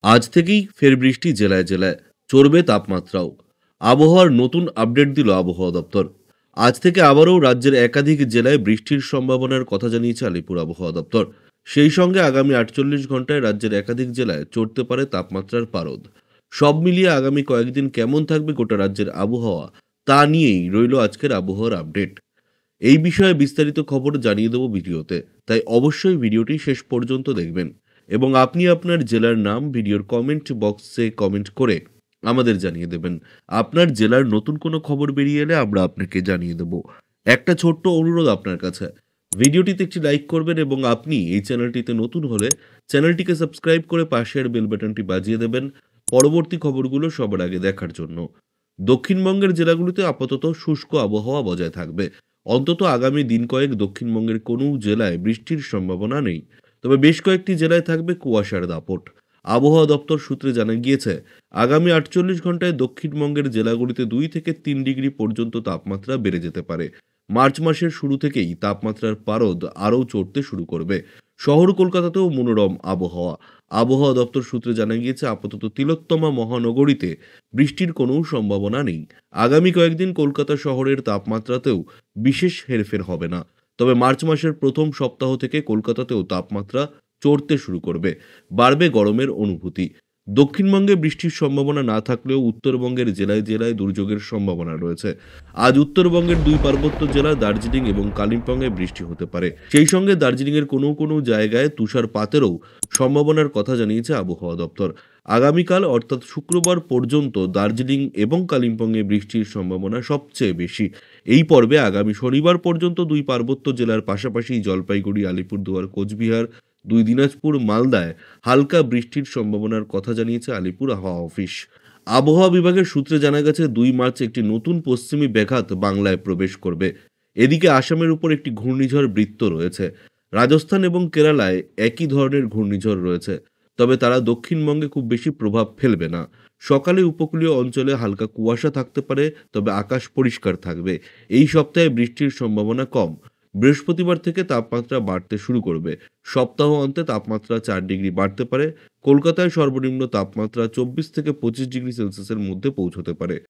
আজ থেকেই ফের বৃষ্টি জেলায় জেলায়, চড়বে তাপমাত্রাও। আবহাওয়ার নতুন আপডেট দিল আবহাওয়া দপ্তর। আজ থেকে আবারও রাজ্যের একাধিক জেলায় বৃষ্টির সম্ভাবনার কথা জানিয়েছে আলিপুর আবহাওয়া দপ্তর। সেই সঙ্গে আগামী ৪৮ ঘন্টায় রাজ্যের একাধিক জেলায় চড়তে পারে তাপমাত্রার পারদ। সব মিলিয়ে আগামী কয়েকদিন কেমন থাকবে গোটা রাজ্যের আবহাওয়া, তা নিয়েই রইল আজকের আবহাওয়ার আপডেট। এই বিষয়ে বিস্তারিত খবর জানিয়ে দেব ভিডিওতে, তাই অবশ্যই ভিডিওটি শেষ পর্যন্ত দেখবেন এবং আপনি আপনার জেলার নাম ভিডিওর কমেন্ট বক্সে কমেন্ট করে আমাদের জানিয়ে দেবেন। আপনার জেলার নতুন কোনো খবর বেরিয়ে এলে আমরা আপনাকে জানিয়ে দেব। একটা ছোট্ট অনুরোধ আপনার কাছে, ভিডিওটিতে একটি লাইক করবেন এবং আপনি এই চ্যানেলটিতে নতুন হলে চ্যানেলটিকে সাবস্ক্রাইব করে পাশের বেল বাটনটি বাজিয়ে দেবেন পরবর্তী খবরগুলো সবার আগে দেখার জন্য। দক্ষিণবঙ্গের জেলাগুলিতে আপাতত শুষ্ক আবহাওয়া বজায় থাকবে। অন্তত আগামী দিন কয়েক দক্ষিণবঙ্গের কোনো জেলায় বৃষ্টির সম্ভাবনা নেই। তবে বেশ কয়েকটি জেলায় থাকবে কুয়াশার দাপট। আবহাওয়া দপ্তর সূত্রে জানা গিয়েছে, আগামী ৪৮ ঘন্টায় দক্ষিণবঙ্গের জেলাগুলিতে ২ থেকে ৩ ডিগ্রি পর্যন্ত তাপমাত্রা বেড়ে যেতে পারে। মার্চ মাসের শুরু থেকেই তাপমাত্রার পারদ আরও চড়তে শুরু করবে। শহর কলকাতাতেও মনোরম আবহাওয়া। আবহাওয়া দপ্তর সূত্রে জানা গিয়েছে, আপাতত তিলোত্তমা মহানগরীতে বৃষ্টির কোনো সম্ভাবনা নেই। আগামী কয়েকদিন কলকাতা শহরের তাপমাত্রাতেও বিশেষ হেরফের হবে না। তবে মার্চ মাসের প্রথম সপ্তাহ থেকে কলকাতাতেও তাপমাত্রা চড়তে শুরু করবে। বাড়বে গরমের অনুভূতি। দক্ষিণবঙ্গে বৃষ্টির সম্ভাবনা না থাকলেও উত্তরবঙ্গের জেলায় জেলায় দুর্যোগের সম্ভাবনা রয়েছে। আজ উত্তরবঙ্গের ২ পার্বত্য জেলা দার্জিলিং এবং কালিম্পংয়ে বৃষ্টি হতে পারে। সেই সঙ্গে দার্জিলিংয়ের কোনো কোনো জায়গায় তুষারপাতেরও সম্ভাবনার কথা জানিয়েছে আবহাওয়া দপ্তর। আগামীকাল অর্থাৎ শুক্রবার পর্যন্ত দার্জিলিং এবং কালিম্পংয়ে বৃষ্টির সম্ভাবনা সবচেয়ে বেশি। এই পর্বে আগামী শনিবার পর্যন্ত ২ পার্বত্য জেলার পাশাপাশি জলপাইগুড়ি, আলিপুরদুয়ার, কোচবিহার, ২ দিনাজপুর, মালদায় হালকা বৃষ্টির সম্ভাবনার কথা জানিয়েছে আলিপুর আবহাওয়া অফিস। আবহাওয়া বিভাগের সূত্রে জানা গেছে, ২ মার্চ একটি নতুন পশ্চিমী ব্যাঘাত বাংলায় প্রবেশ করবে। এদিকে আসামের উপর একটি ঘূর্ণিঝড় বৃত্ত রয়েছে। রাজস্থান এবং কেরালায় একই ধরনের ঘূর্ণিঝড় রয়েছে, তবে তারা দক্ষিণবঙ্গে খুব বেশি প্রভাব ফেলবে না। সকালে উপকূলীয় অঞ্চলে হালকা কুয়াশা থাকতে পারে, তবে আকাশ পরিষ্কার থাকবে। এই সপ্তাহে বৃষ্টির সম্ভাবনা কম। বৃহস্পতিবার থেকে তাপমাত্রা বাড়তে শুরু করবে। সপ্তাহ অন্তে তাপমাত্রা ৪ ডিগ্রি বাড়তে পারে। কলকাতায় সর্বনিম্ন তাপমাত্রা ২৪ থেকে ২৫ ডিগ্রি সেলসিয়াসের মধ্যে পৌঁছতে পারে।